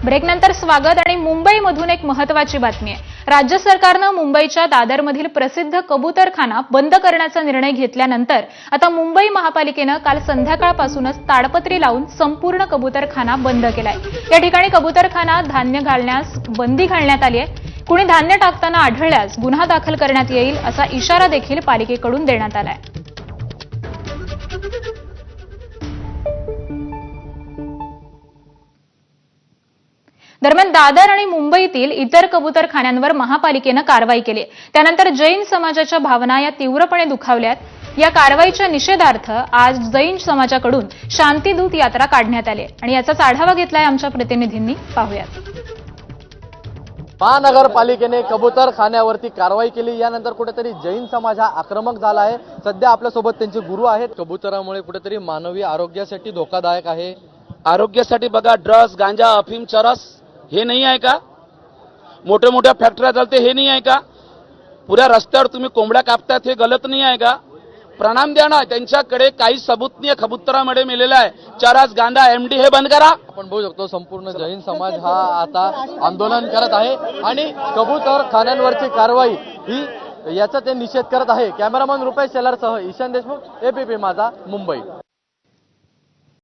ब्रेकनंतर स्वागत आणि मुंबईमधून एक महत्त्वाची बातमी आहे। राज्य सरकारने मुंबईच्या दादरमधील प्रसिद्ध कबूतरखाना बंद करण्याचा निर्णय घेतल्यानंतर आता मुंबई महापालिकेने काल संध्याकाळपासूनच ताडपत्री लावून संपूर्ण कबूतरखाना बंद केलाय। या ठिकाणी कबूतरखाना धान्य घालण्यास बंदी घालण्यात आली आहे। कुणी धान्य टाकताना आढळल्यास गुन्हा दाखल करण्यात येईल असा इशारा देखील पालिकेकडून देण्यात आलाय। दरम्यान दादर आणि मुंबईतील इतर कबूतरखान्यांवर महापालिकेने कारवाई केली। त्यानंतर जैन समाजाच्या भावना या तीव्रपणे दुखावल्यात। या कारवाईच्या निषेधार्थ आज जैन समाजाकडून शांतीदूत यात्रा काढण्यात आली आणि याचाच आढावा घेतलाय आमच्या प्रतिनिधींनी। पाहूयात। महानगरपालिकेने कबूतरखान्यावरती कारवाई केली, यानंतर कुठेतरी जैन समाज हा आक्रमक झाला आहे। सध्या आपल्यासोबत त्यांचे गुरु आहेत। कबुतरामुळे कुठेतरी मानवी आरोग्यासाठी धोकादायक आहे। आरोग्यासाठी बघा, ड्रग्स, गांजा, अफीम, चरस हे नाही आहे का? मोठे मोठ्या फॅक्टऱ्या चालते हे नाही आहे का? पुऱ्या रस्त्यावर तुम्ही कोंबड्या कापतात हे गलत नाही आहे का? प्रणाम द्या ना। त्यांच्याकडे काही सबूत नाही, कबुतरामध्ये मेलेला आहे। चरस, गांजा, एमडी हे बंद करा। आपण बघू शकतो संपूर्ण जैन समाज हा आता आंदोलन करत आहे आणि कबूतरखान्यांवरची कारवाई ही याचा ते निषेध करत आहे। कॅमेरामन रुपेश शेलारसह ईशान देशमुख, एबीपी माझा, मुंबई।